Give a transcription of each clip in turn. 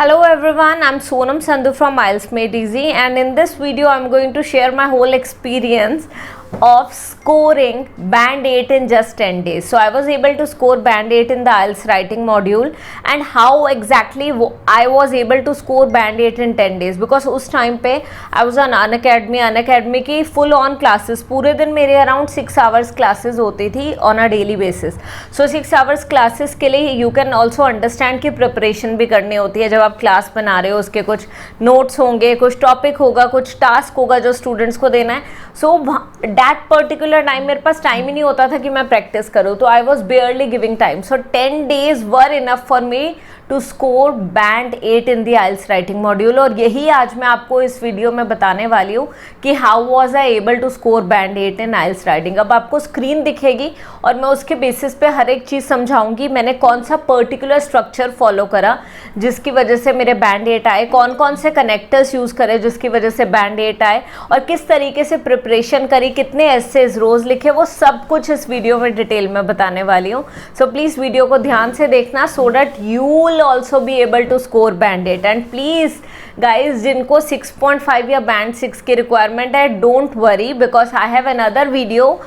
Hello everyone, I'm Sonam Sandhu from IELTS Made Easy, and in this video I'm going to share my whole experience of scoring band 8 in just 10 days. So I was able to score band 8 in the IELTS writing module, and how exactly I was able to score band 8 in 10 days, because उस time पे I was on Unacademy की full on classes, पूरे दिन मेरे around 6 hours classes होती थी on a daily basis. So 6 hours classes के लिए you can also understand कि preparation भी करनी होती है. जब आप क्लास बना रहे हो, उसके कुछ नोट्स होंगे, कुछ टॉपिक होगा, कुछ टास्क होगा जो स्टूडेंट्स को देना है. सो दैट पर्टिकुलर टाइम मेरे पास टाइम ही नहीं होता था कि मैं प्रैक्टिस करूँ, तो I was barely giving time. So 10 days were enough for me to score band 8 in the IELTS writing module. और यही आज मैं आपको इस वीडियो में बताने वाली हूँ कि how was I able to score band 8 in IELTS writing. अब आपको स्क्रीन दिखेगी और मैं उसके बेसिस पे हर एक चीज़ समझाऊंगी. मैंने कौन सा पर्टिकुलर स्ट्रक्चर फॉलो करा जिसकी वजह से मेरे बैंड 8 आए, कौन कौन से कनेक्टर्स यूज़ करे जिसकी वजह से बैंड 8 आए, और किस तरीके से प्रिपरेशन करी, कितने एसेज रोज़ लिखे, वो सब कुछ इस वीडियो में डिटेल में बताने वाली हूँ. सो प्लीज़ वीडियो को ध्यान से देखना so that you will also be able to score band 8. And please guys, जिनको 6.5 या बैंड 6 की रिक्वायरमेंट है, don't worry, because I have another video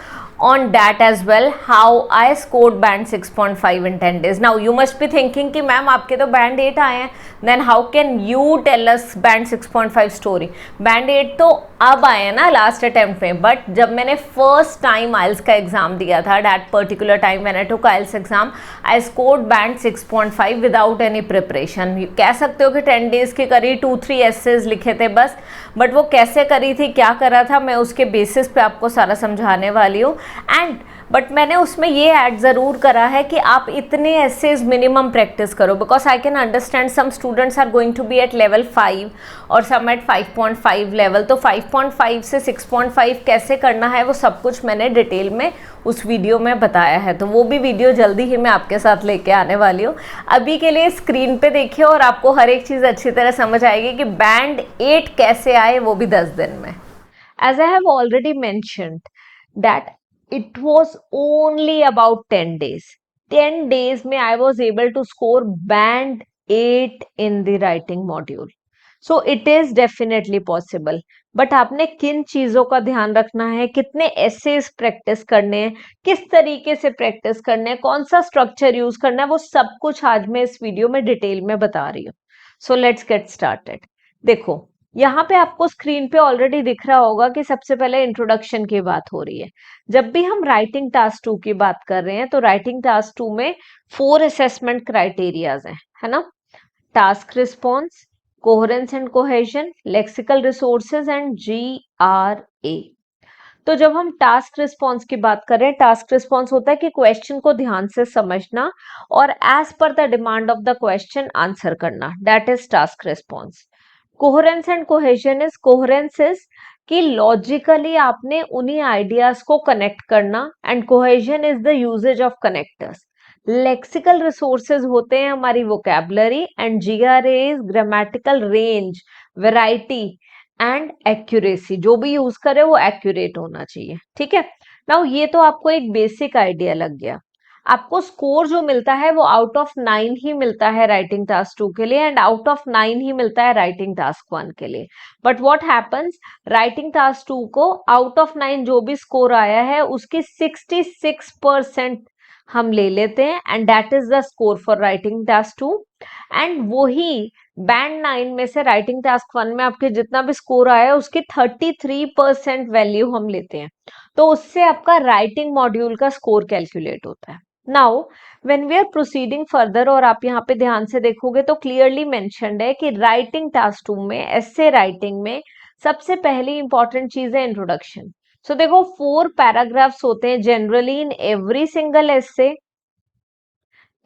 on that as well, how I scored band 6.5 in 10 days. Now you must be thinking कि ma'am आपके तो band 8 आए हैं, then how can you tell us band 6.5 story? band 8 तो अब आए हैं ना लास्ट अटेम्प्ट में, बट जब मैंने फर्स्ट टाइम आइल्स का एग्जाम दिया था, that particular time when I took IELTS exam, I scored band 6.5 without any preparation. कह सकते हो कि 10 days की करी, 2-3 एसेज लिखे थे बस, बट वो कैसे करी थी, क्या करा था, मैं उसके बेसिस पे आपको सारा समझाने वाली हूँ. एंड बट मैंने उसमें ये ऐड ज़रूर करा है कि आप इतने एसेज मिनिमम प्रैक्टिस करो, because I can understand some students are going to be at level 5 और सम एट 5.5 लेवल. तो 5.5 से 6.5 कैसे करना है वो सब कुछ मैंने डिटेल में उस वीडियो में बताया है, तो वो भी वीडियो जल्दी ही मैं आपके साथ लेके आने वाली हूँ. अभी के लिए स्क्रीन पे देखिए और आपको हर एक चीज़ अच्छी तरह समझ आएगी कि बैंड 8 कैसे आए, वो भी 10 दिन में. As I have already mentioned that it was only about 10 days. 10 days में I was able to score band 8 in the writing module. So it is definitely possible. But आपने किन चीज़ों का ध्यान रखना है, कितने एसेज प्रैक्टिस करने हैं, किस तरीके से प्रैक्टिस करने हैं, कौन सा स्ट्रक्चर यूज करना है, वो सब कुछ आज मैं इस वीडियो में डिटेल में बता रही हूँ. So let's get started. देखो यहाँ पे आपको स्क्रीन पे ऑलरेडी दिख रहा होगा कि सबसे पहले इंट्रोडक्शन की बात हो रही है. जब भी हम राइटिंग टास्क 2 की बात कर रहे हैं तो राइटिंग टास्क 2 में 4 असेसमेंट क्राइटेरियाज हैं, है ना. Task response, coherence and cohesion, lexical resources and GRA. तो जब हम टास्क रिस्पॉन्स की बात करें, टास्क रिस्पॉन्स होता है कि क्वेश्चन को ध्यान से समझना और as per the demand of the question answer करना, that is task response. Coherence and cohesion is, coherence is कि लॉजिकली आपने उन्हीं आइडियाज को कनेक्ट करना, and cohesion is the usages of connectors. Lexical resources होते हैं हमारी vocabulary, and GRA is grammatical range, variety and accuracy. जो भी यूज करे वो एक्यूरेट होना चाहिए, ठीक है. नाउ ये तो आपको एक बेसिक आइडिया लग गया. आपको स्कोर जो मिलता है वो आउट ऑफ 9 ही मिलता है राइटिंग टास्क 2 के लिए, एंड आउट ऑफ 9 ही मिलता है राइटिंग टास्क 1 के लिए. But what happens, writing task 2 को आउट ऑफ 9 जो भी स्कोर आया है उसकी 66% हम ले लेते हैं, and that is the score for writing task 2. And वही बैंड 9 में से राइटिंग टास्क 1 में आपके जितना भी स्कोर आया है उसकी 33% वैल्यू हम लेते हैं, तो उससे आपका राइटिंग मॉड्यूल का स्कोर कैलकुलेट होता है. Now when we are proceeding further, और आप यहाँ पे ध्यान से देखोगे तो क्लियरली मेंशन्ड है कि राइटिंग टास्क 2 में, एसे राइटिंग में सबसे पहली इंपॉर्टेंट चीज है इंट्रोडक्शन. सो देखो 4 पैराग्राफ्स होते हैं generally in every single essay,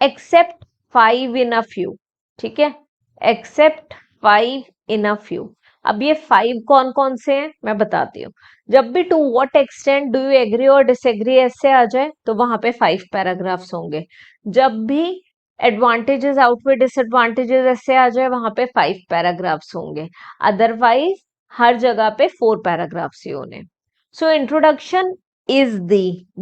except 5 in a few, ठीक है, एक्सेप्ट 5 इन अ फ्यू. अब ये 5 कौन कौन से हैं मैं बताती हूँ. जब भी to what extent do you agree और डिसएग्री ऐसे आ जाए तो वहां पे 5 पैराग्राफ्स होंगे. जब भी एडवांटेजेस आउटवे डिसएडवांटेजेस ऐसे आ जाए वहां पे 5 पैराग्राफ्स होंगे. अदरवाइज हर जगह पे 4 पैराग्राफ्स ही होने. So introduction is the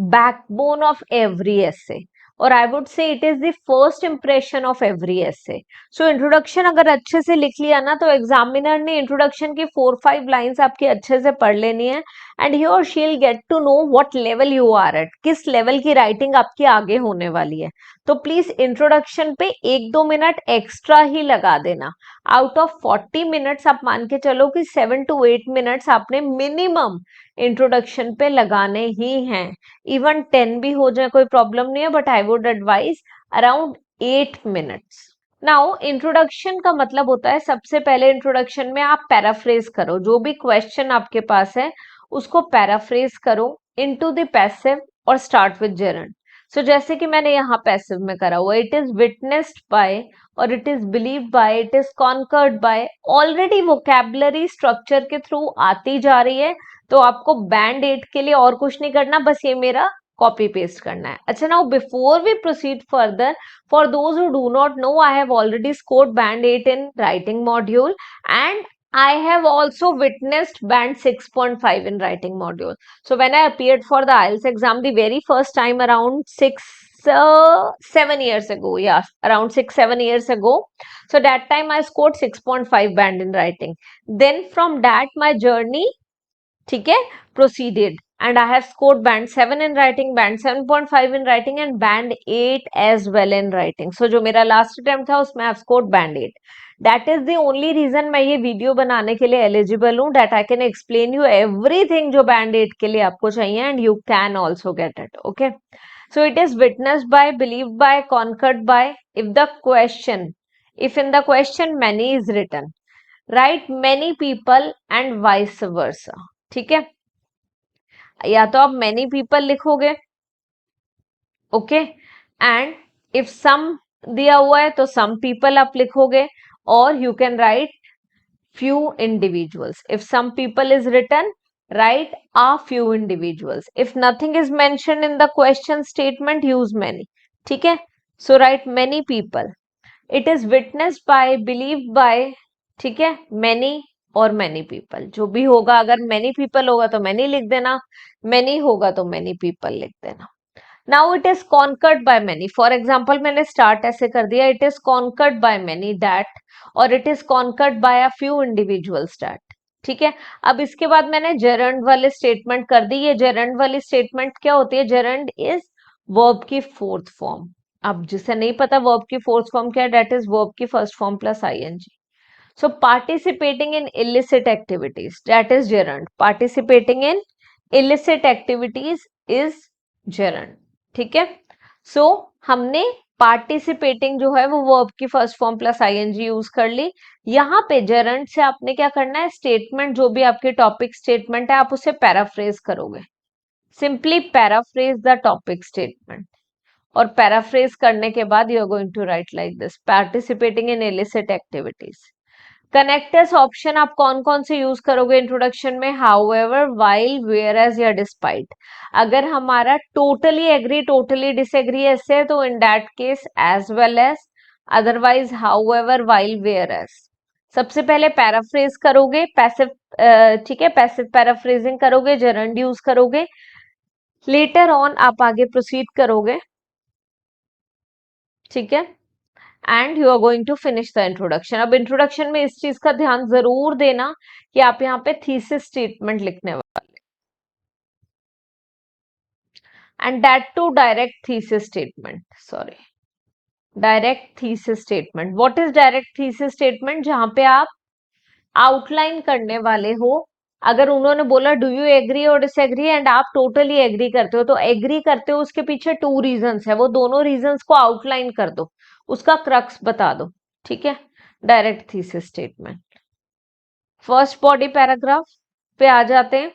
backbone of every essay. और I would say it is the first impression of every essay. So introduction अगर अच्छे से लिख लिया ना, तो एग्जामिनर ने इंट्रोडक्शन की 4-5 लाइंस आपकी अच्छे से पढ़ लेनी है, एंड ही और she will get to know what level you are at, किस लेवल की राइटिंग आपकी आगे होने वाली है. तो प्लीज इंट्रोडक्शन पे 1-2 मिनट एक्स्ट्रा ही लगा देना. आउट ऑफ 40 मिनट्स आप मान के चलो कि 7 to 8 मिनट्स आपने मिनिमम इंट्रोडक्शन पे लगाने ही हैं. इवन 10 भी हो जाए कोई प्रॉब्लम नहीं है, but I would advise around 8 minutes. Now introduction का मतलब होता है, सबसे पहले इंट्रोडक्शन में आप पैराफ्रेज करो, जो भी क्वेश्चन आपके पास है उसको पैराफ्रेज करो इनटू द पैसिव और स्टार्ट विद जेरंड. सो जैसे कि मैंने यहाँ पैसिव में करा हुआ, इट इज विटनेस्ड बाय और it is believe by, it is conquered by, already vocabulary structure के थ्रू आती जा रही है. तो आपको बैंड 8 के लिए और कुछ नहीं करना, बस ये मेरा कॉपी पेस्ट करना है. अच्छा, now before we proceed further, for those who do not know, I have already scored band 8 in writing module, and I have also witnessed band 6.5 in writing module. So when I appeared for the IELTS exam the very first time around 7 years ago, yeah, around 6-7 years ago, so that time I scored 6.5 band in writing. Then from that my journey, ठीक है, proceeded, and I have scored band 7 in writing, band 7.5 in writing and band 8 as well in writing. So जो मेरा last attempt था उसमें I have scored band 8. That is the only reason मैं ये video बनाने के लिए eligible हूँ, that I can explain you everything जो band 8 के लिए आपको चाहिए, and you can also get it. Okay, so it is witnessed by, believed by, conquered by. If in the question many is written, write many people and vice versa. ठीक है, या तो आप many people लिखोगे, okay, and if some दिया हुआ है तो some people आप लिखोगे, और you can write few individuals. If some people is written, write a few individuals. If nothing is mentioned in the question statement, use many. ठीक है, so write many people. It is witnessed by, believed by, ठीक है, many और many people. जो भी होगा, अगर many people होगा तो many लिख देना, many होगा तो many people लिख देना. Now it is conquered by many. For example, मैंने start ऐसे कर दिया, it is conquered by many that, और it is conquered by a few individuals that. ठीक है, अब इसके बाद मैंने gerund वाले statement कर दी. ये gerund वाली statement क्या होती है? gerund is verb की fourth form. अब जिसे नहीं पता verb की fourth form क्या है, that is verb की first form plus ing. So participating in illicit activities, that is gerund. Participating in illicit activities is gerund. ठीक है, सो हमने पार्टिसिपेटिंग जो है वो वर्ब की first form plus I N G use कर ली. यहाँ पे जेरंड से आपने क्या करना है, स्टेटमेंट जो भी आपके टॉपिक स्टेटमेंट है आप उसे पैराफ्रेज करोगे. Simply paraphrase the topic statement, और पैराफ्रेज करने के बाद you are going to write like this, participating in illicit activities. Connectors option आप कौन कौन से यूज करोगे इंट्रोडक्शन में? हाउएवर, व्हाइल, वेयरएज या डिस्पाइट. अगर हमारा टोटली एग्री, टोटली डिसएग्री ऐसे है तो in that case as well as, otherwise however, while, whereas. सबसे पहले पैराफ्रेज करोगे, पैसिव, ठीक है, पैसिव पैराफ्रेजिंग करोगे, जेरंड यूज करोगे. लेटर ऑन आप आगे प्रोसीड करोगे, ठीक है, and you are going to finish the introduction. अब इंट्रोडक्शन में इस चीज का ध्यान जरूर देना कि आप यहाँ पे थीसिस स्टेटमेंट लिखने वाले, and that too direct thesis statement. Sorry, direct thesis statement. What is direct thesis statement? जहां पे आप आउटलाइन करने वाले हो. अगर उन्होंने बोला डू यू एग्री और डिसएग्री एंड आप टोटली एग्री करते हो, तो एग्री करते हो उसके पीछे 2 रीजंस है, वो दोनों रीजंस को आउटलाइन कर दो, उसका क्रक्स बता दो. ठीक है, direct thesis statement. First body paragraph पे आ जाते हैं.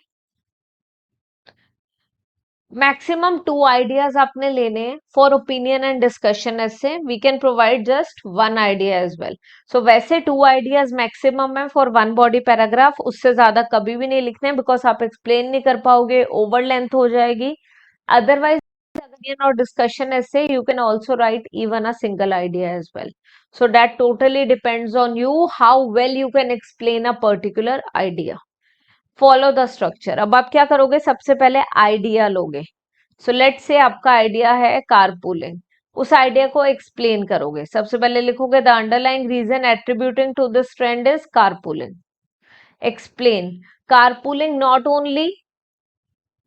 मैक्सिमम 2 आइडियाज आपने लेने फॉर ओपिनियन एंड डिस्कशन. ऐसे we can provide just 1 idea as well. So वैसे 2 आइडियाज मैक्सिमम है फॉर 1 बॉडी पैराग्राफ, उससे ज्यादा कभी भी नहीं लिखने, बिकॉज आप एक्सप्लेन नहीं कर पाओगे, ओवर लेंथ हो जाएगी. Otherwise opinion or discussion essay, you can also write even a single idea as well. So that totally depends on you how well you can explain a particular idea. Follow the structure. अब आप क्या करोगे, सबसे पहले idea लोगे. So let's say आपका idea है carpooling, उस आइडिया को एक्सप्लेन करोगे। सबसे पहले लिखोगे the underlying reason attributing to this trend is carpooling. Explain carpooling not only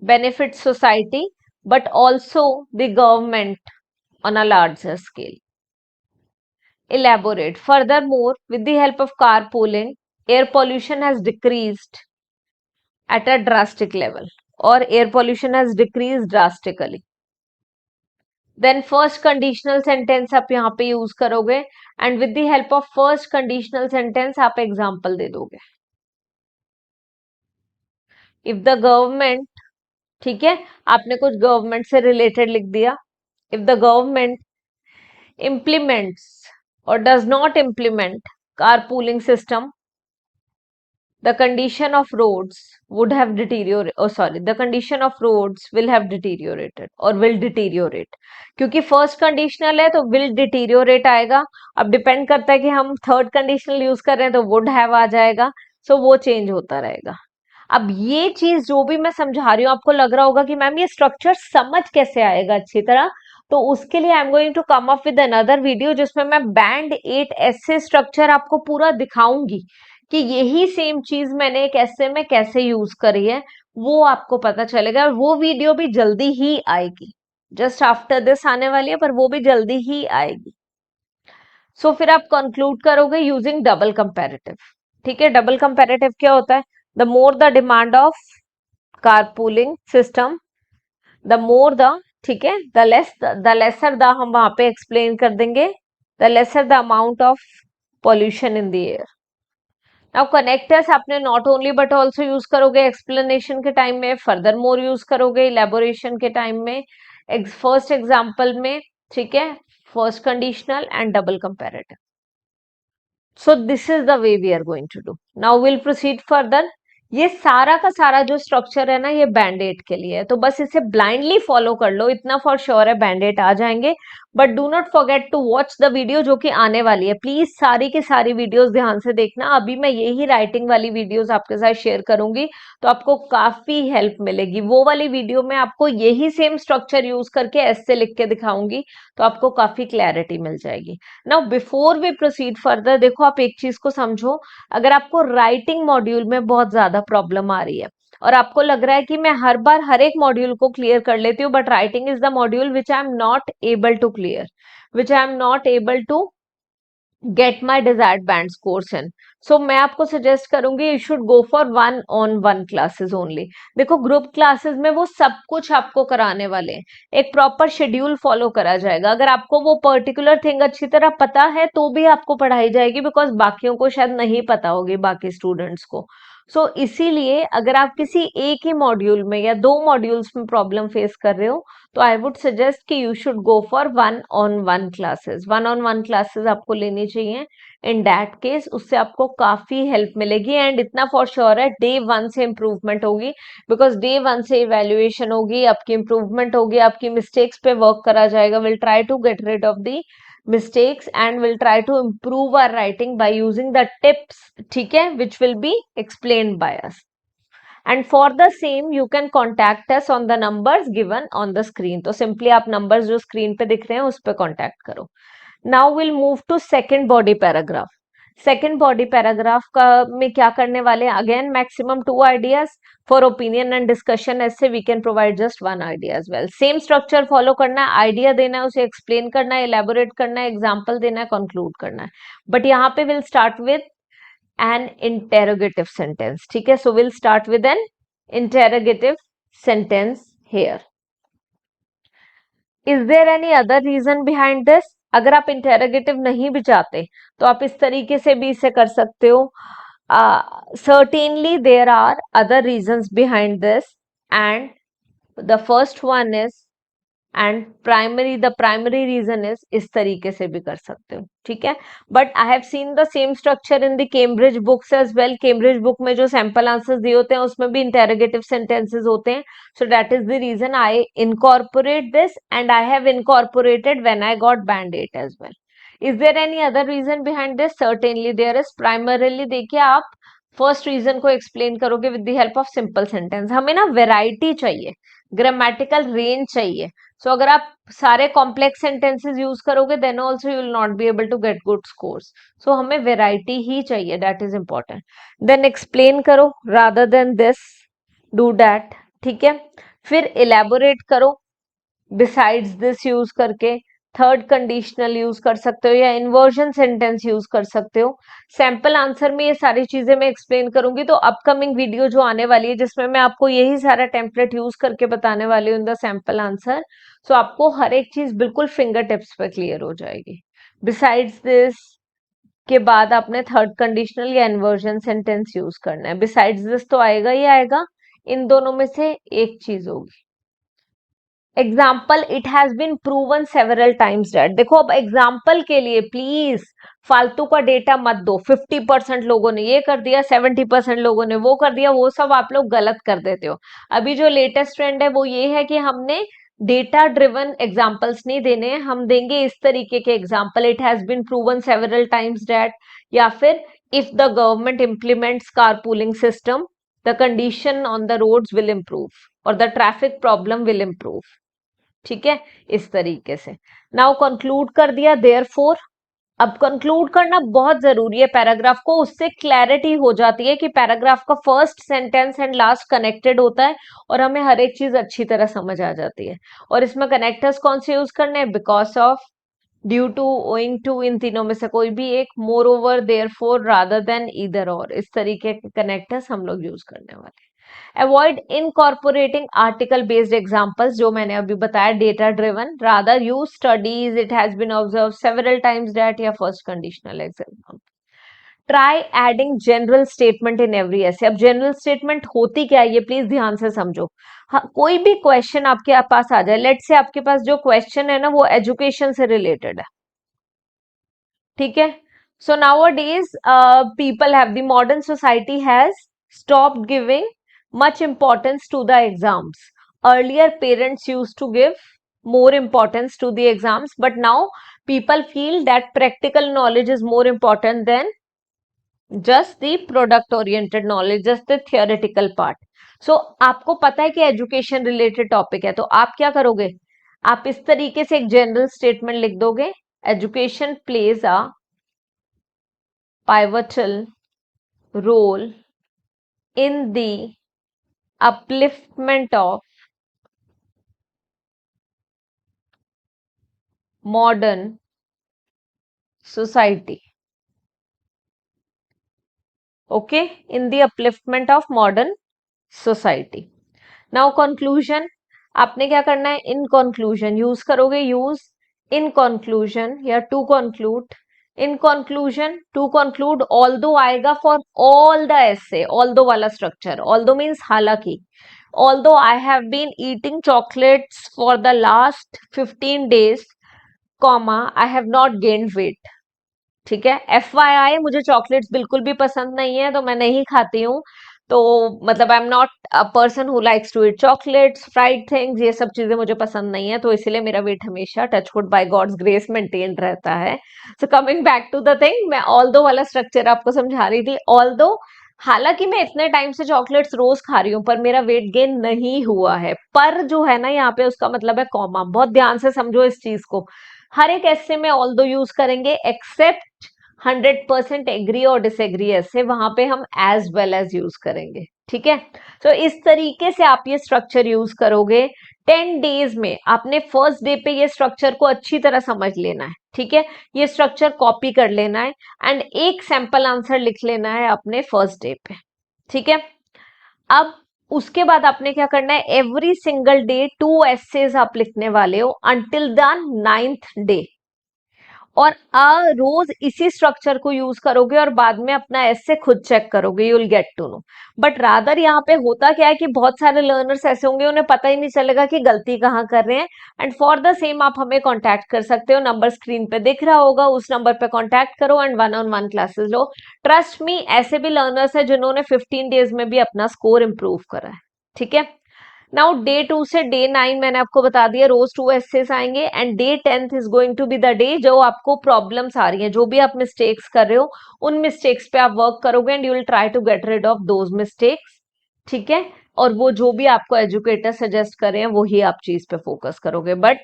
benefits society but also the government on a larger scale. Elaborate. Furthermore, with the help of carpooling, air pollution has decreased at a drastic level, or air pollution has decreased drastically. Then first conditional sentence आप यहाँ पे use करोगे and with the help of first conditional sentence आप example दे दोगे. If the government, ठीक है, आपने कुछ गवर्नमेंट से रिलेटेड लिख दिया. If the government implements or does not implement carpooling system, the condition of roads would have deteriorated. Oh sorry, the condition of roads will have deteriorated or will deteriorate. क्योंकि first conditional है तो will deteriorate आएगा. अब depend करता है कि हम third conditional use कर रहे हैं तो would have आ जाएगा. सो वो चेंज होता रहेगा. अब ये चीज जो भी मैं समझा रही हूँ आपको लग रहा होगा कि मैम ये स्ट्रक्चर समझ कैसे आएगा अच्छी तरह. तो उसके लिए I am going to come up with another video जिसमें मैं बैंड 8 ऐसे स्ट्रक्चर आपको पूरा दिखाऊंगी कि यही सेम चीज मैंने एक ऐसे में कैसे यूज करी है. वो आपको पता चलेगा. वो वीडियो भी जल्दी ही आएगी. जस्ट आफ्टर दिस आने वाली है पर वो भी जल्दी ही आएगी. सो फिर आप कंक्लूड करोगे यूजिंग डबल कंपैरेटिव. ठीक है, डबल कंपैरेटिव क्या होता है? The more the demand of carpooling system, the more the, ठीक है, द लेसर द, हम वहां पे एक्सप्लेन कर देंगे, the lesser the amount of pollution in the air. Now connectors आपने not only but also use करोगे एक्सप्लेनेशन के टाइम में, फर्दर मोर यूज करोगे इलेबोरेशन के टाइम में, फर्स्ट एग्जाम्पल में, ठीक है, first conditional and double comparative. So this is the way we are going to do. Now we'll proceed further. ये सारा का सारा जो स्ट्रक्चर है ना ये बैंडेड के लिए है, तो बस इसे ब्लाइंडली फॉलो कर लो, इतना फॉर श्योर है बैंडेड आ जाएंगे. But do not forget to watch the video जो कि आने वाली है. प्लीज सारी की सारी वीडियोस ध्यान से देखना. अभी मैं यही राइटिंग वाली वीडियोस आपके साथ शेयर करूंगी तो आपको काफी हेल्प मिलेगी. वो वाली वीडियो में आपको यही सेम स्ट्रक्चर यूज करके ऐसे लिख के दिखाऊंगी तो आपको काफी क्लैरिटी मिल जाएगी. Now before we proceed further, देखो आप एक चीज को समझो. अगर आपको राइटिंग मॉड्यूल में बहुत ज्यादा प्रॉब्लम आ रही है और आपको लग रहा है कि मैं हर बार हर एक मॉड्यूल को क्लियर कर लेती हूँ, but writing is the module which I am not able to clear, which I am not able to get my desired band scores in. So मैं आपको सजेस्ट करूंगी you should go for 1-on-1 classes only. देखो group classes में वो सब कुछ आपको कराने वाले हैं, एक प्रॉपर शेड्यूल फॉलो करा जाएगा. अगर आपको वो पर्टिकुलर थिंग अच्छी तरह पता है तो भी आपको पढ़ाई जाएगी, बिकॉज बाकियों को शायद नहीं पता होगी, बाकी स्टूडेंट्स को. सो इसीलिए अगर आप किसी एक ही मॉड्यूल में या दो मॉड्यूल्स में प्रॉब्लम फेस कर रहे हो तो आई वुड सजेस्ट कि you should go for 1-on-1 classes. 1-on-1 classes आपको लेनी चाहिए. इन दैट केस उससे आपको काफी हेल्प मिलेगी. एंड इतना फॉर श्योर है डे 1 से इम्प्रूवमेंट होगी, बिकॉज डे 1 से इवेल्युएशन होगी, आपकी इम्प्रूवमेंट होगी, आपकी मिस्टेक्स पे वर्क करा जाएगा. Will try to get rid of the mistakes and will try to improve our writing by using the tips, ठीक है, which will be explained by us. And for the same you can contact us on the numbers given on the screen. तो simply आप numbers जो screen पे दिख रहे हैं उस पे contact करो. Now we'll move to second body paragraph. Second body paragraph का में क्या करने वाले हैं? Again maximum 2 ideas for opinion and discussion. ऐसे we can provide just 1 idea as well. Same structure follow करना है, आइडिया देना है, उसे एक्सप्लेन करना है, इलेबोरेट करना है, एग्जाम्पल देना है, कंक्लूड करना है. बट यहाँ पे will start with an interrogative sentence. ठीक है, so will start with an interrogative sentence here. Is there any other reason behind this? अगर आप इंटेरोगेटिव नहीं भी चाहते तो आप इस तरीके से भी इसे कर सकते हो. certainly there are other reasons behind this and the first one is and primary, the primary reason is, इस तरीके से भी कर सकते हो. ठीक है, but I have seen the same structure in the Cambridge books as well. Cambridge book में जो सैंपल आंसर्स दिए होते हैं उसमें भी इंटेरोगेटिव सेंटेंसेस होते हैं. So that is the reason I incorporate this and I have incorporated when I got band 8 as well. Is there any other reason behind this? Certainly there is. Primarily देखिए आप first reason को explain करोगे with the help of simple sentence. हमें ना variety चाहिए. Grammatical range चाहिए. सो अगर आप सारे कॉम्प्लेक्स सेंटेंसेस यूज करोगे then also you will not be able to get good scores. So हमें वेराइटी ही चाहिए, that is important. Then explain करो rather than this, do that. ठीक है. फिर इलेबोरेट करो बिसाइड्स दिस यूज करके. थर्ड कंडीशनल यूज कर सकते हो या इन्वर्जन सेंटेंस यूज कर सकते हो. सैंपल आंसर में ये सारी चीजें मैं एक्सप्लेन करूंगी, तो अपकमिंग वीडियो जो आने वाली है जिसमें मैं आपको यही सारा टेम्पलेट यूज करके बताने वाली हूँ इन द सैंपल आंसर. सो आपको हर एक चीज बिल्कुल फिंगर टिप्स पे क्लियर हो जाएगी. बिसाइड्स दिस के बाद आपने थर्ड कंडीशनल या इन्वर्जन सेंटेंस यूज करना है. बिसाइड्स दिस तो आएगा ही आएगा, इन दोनों में से एक चीज होगी. Example, it has been proven several times that. देखो अब एग्जाम्पल के लिए प्लीज फालतू का डेटा मत दो. 50% लोगों ने ये कर दिया, 70% लोगों ने वो कर दिया, वो सब आप लोग गलत कर देते हो. अभी जो लेटेस्ट ट्रेंड है वो ये है कि हमने डेटा ड्रिवन एग्जाम्पल्स नहीं देने हैं, हम देंगे इस तरीके के example. It has been proven several times that, या फिर if the government implements car pooling system the condition on the roads will improve और the traffic problem will improve. ठीक है, इस तरीके से. नाउ कंक्लूड कर दिया देयरफॉर. अब कंक्लूड करना बहुत जरूरी है पैराग्राफ को, उससे क्लैरिटी हो जाती है कि पैराग्राफ का first sentence and last connected होता है और हमें हर एक चीज अच्छी तरह समझ आ जाती है. और इसमें कनेक्टर्स कौन से यूज करने हैं? Because of, due to, owing to, इन तीनों में से कोई भी एक, moreover, therefore, rather than, either or. इस तरीके के कनेक्टर्स हम लोग यूज करने वाले हैं. Avoid incorporating article based examples, जो मैंने अभी बताया data driven. rather use studies, it has been observed several times that, या first conditional example. try adding general statement in every essay. अब general statement होती क्या है ये प्लीज ध्यान से समझो. हाँ, कोई भी क्वेश्चन आपके पास आ जाए, लेट से आपके पास जो क्वेश्चन है ना वो एजुकेशन से रिलेटेड है. ठीक है. सो nowadays people have, the modern society has stopped giving much importance to the exams. Earlier parents used to give more importance to the exams, but now people feel that practical knowledge is more important than just the product oriented knowledge, just the theoretical part. So आपको पता है कि education related topic है, तो आप क्या करोगे? आप इस तरीके से एक जनरल स्टेटमेंट लिख दोगे, education plays a pivotal role in the upliftment of modern society. Okay, in the upliftment of modern society. Now conclusion, आपने क्या करना है? इन conclusion यूज करोगे, यूज in conclusion या to conclude. In conclusion, to conclude, although आएगा for all the essay, although वाला structure. Although means हालांकि. Although I have been eating chocolates for the last 15 days, comma, I have not gained weight. ठीक है. FYI, मुझे chocolates बिल्कुल भी पसंद नहीं है, तो मैं नहीं खाती हूँ. तो मतलब I am not a person who likes to eat chocolates, fried things, ये सब चीजें मुझे पसंद नहीं है, तो इसीलिए मेरा वेट हमेशा touchwood by God's grace maintain रहता है. So coming back to the thing, मैं ऑल दो वाला स्ट्रक्चर आपको समझा रही थी. ऑल दो, हालांकि मैं इतने टाइम से चॉकलेट्स रोज खा रही हूँ पर मेरा वेट गेन नहीं हुआ है. पर जो है ना यहाँ पे उसका मतलब है कॉमा. बहुत ध्यान से समझो इस चीज को. हर एक ऐसे में ऑल दो यूज करेंगे एक्सेप्ट 100% एग्री और डिसएग्री ऐसे, वहां पे हम एज वेल एज यूज करेंगे. ठीक है. तो इस तरीके से आप ये स्ट्रक्चर यूज करोगे. 10 डेज में आपने फर्स्ट डे पे ये स्ट्रक्चर को अच्छी तरह समझ लेना है. ठीक है. ये स्ट्रक्चर कॉपी कर लेना है एंड एक सैंपल आंसर लिख लेना है अपने फर्स्ट डे पे. ठीक है. अब उसके बाद आपने क्या करना है? एवरी सिंगल डे 2 एसेज आप लिखने वाले हो अंटिल द 9th डे, और रोज इसी स्ट्रक्चर को यूज करोगे और बाद में अपना ऐसे खुद चेक करोगे. You will get to know. But rather यहाँ पे होता क्या है कि बहुत सारे लर्नर्स ऐसे होंगे उन्हें पता ही नहीं चलेगा कि गलती कहाँ कर रहे हैं. एंड फॉर द सेम आप हमें कांटेक्ट कर सकते हो, नंबर स्क्रीन पे दिख रहा होगा, उस नंबर पे कांटेक्ट करो and 1-on-1 classes low. Trust me, ऐसे भी लर्नर्स है जिन्होंने 15 डेज में भी अपना स्कोर इंप्रूव करा है. ठीक है. नाउ डे 2 से डे 9 मैंने आपको बता दिया रोज 2 एसेस आएंगे and day 10th is going to be the day जो आपको प्रॉब्लम्स आ रही हैं, जो भी आप मिस्टेक्स कर रहे हो उन मिस्टेक्स पे आप वर्क करोगे and you will try to get rid of those mistakes. ठीक है. और वो जो भी आपको एजुकेटर सजेस्ट कर रहे हैं वही आप चीज पे फोकस करोगे. But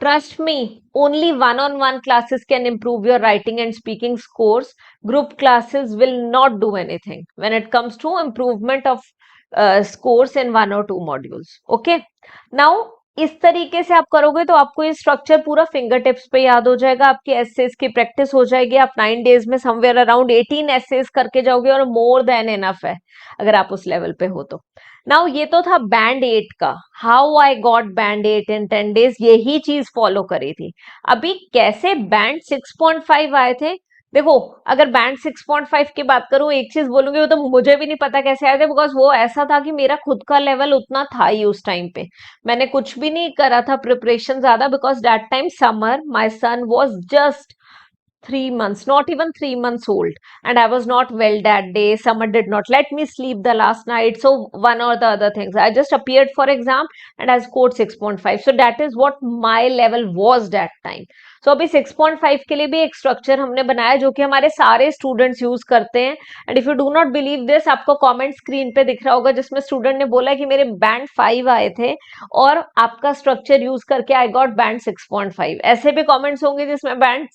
trust me, only one-on-one classes can improve your writing and speaking scores. Group classes will not do anything when it comes to improvement of scores in 1 or 2 modules. Okay. Now, इस तरीके से आप करोगे तो आपको ये structure पूरा finger tips पे याद हो जाएगा. आपकी एसेस की प्रैक्टिस हो जाएगी. आप 9 डेज में समवेयर अराउंड 18 एसेस करके जाओगे और मोर देन इनफ है अगर आप उस लेवल पे हो तो. नाउ ये तो था बैंड 8 का. How I got band 8 in 10 days, यही चीज फॉलो करी थी. अभी कैसे बैंड 6.5 आए थे, देखो अगर बैंड 6.5 की बात करूं, एक चीज बोलूंगी, वो तो मुझे भी नहीं पता कैसे आए थे, बिकॉज वो ऐसा था कि मेरा खुद का लेवल उतना था ही उस टाइम पे. मैंने कुछ भी नहीं करा था प्रिपरेशन ज्यादा, because that time summer my son was just 3 months, not even 3 months old, and I was not well that day. Summer did not let me sleep the last night, so one or the other things, I just appeared for exam and I scored 6.5. So that is what my level was that time. So अभी 6.5 के लिए भी एक structure हमने बनाया जो कि हमारे सारे स्टूडेंट्स यूज करते हैं. And if you do not believe this, आपको कमेंट स्क्रीन पे दिख रहा होगा जिसमें स्टूडेंट ने बोला कि मेरे बैंड 5 आए थे और आपका स्ट्रक्चर यूज करके आई गॉट बैंड 6.5. ऐसे भी कमेंट्स होंगे जिसमें बैंड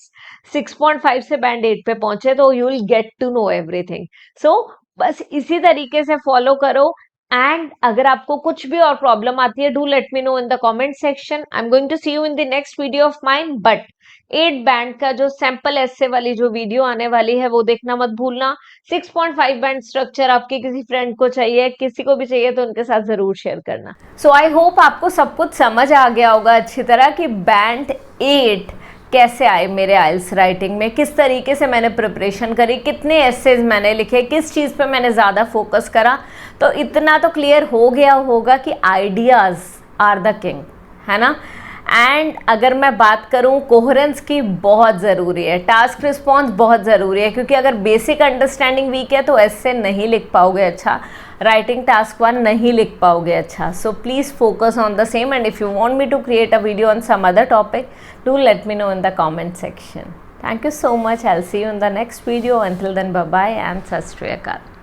6.5 से बैंड 8 पे पहुंचे, तो you will get to know everything. So बस इसी तरीके से फॉलो करो. एंड अगर आपको कुछ भी और प्रॉब्लम आती है, do let me know in the comment section. I am going to see you in the next video of mine. But 8 band का जो सैंपल एसे वाली जो वीडियो आने वाली है वो देखना मत भूलना. 6.5 बैंड स्ट्रक्चर आपके किसी फ्रेंड को चाहिए, किसी को भी चाहिए, तो उनके साथ जरूर शेयर करना. सो आई होप आपको सब कुछ समझ आ गया होगा अच्छी तरह कि बैंड 8 कैसे आए मेरे आइल्स राइटिंग में, किस तरीके से मैंने प्रिपरेशन करी, कितने एसेज मैंने लिखे, किस चीज़ पे मैंने ज़्यादा फोकस करा. तो इतना तो क्लियर हो गया होगा कि आइडियाज़ आर द किंग, है ना. एंड अगर मैं बात करूं, कोहेरेंस की बहुत ज़रूरी है, टास्क रिस्पॉन्स बहुत ज़रूरी है, क्योंकि अगर बेसिक अंडरस्टैंडिंग वीक है तो ऐसे नहीं लिख पाओगे अच्छा, राइटिंग टास्क 1 नहीं लिख पाओगे अच्छा. So please focus on the same. And if you want me to create a video on some other topic, do let me know in the comment section. Thank you so much. I'll see you in the next video. Until then, bye bye and Sat Sri Akal.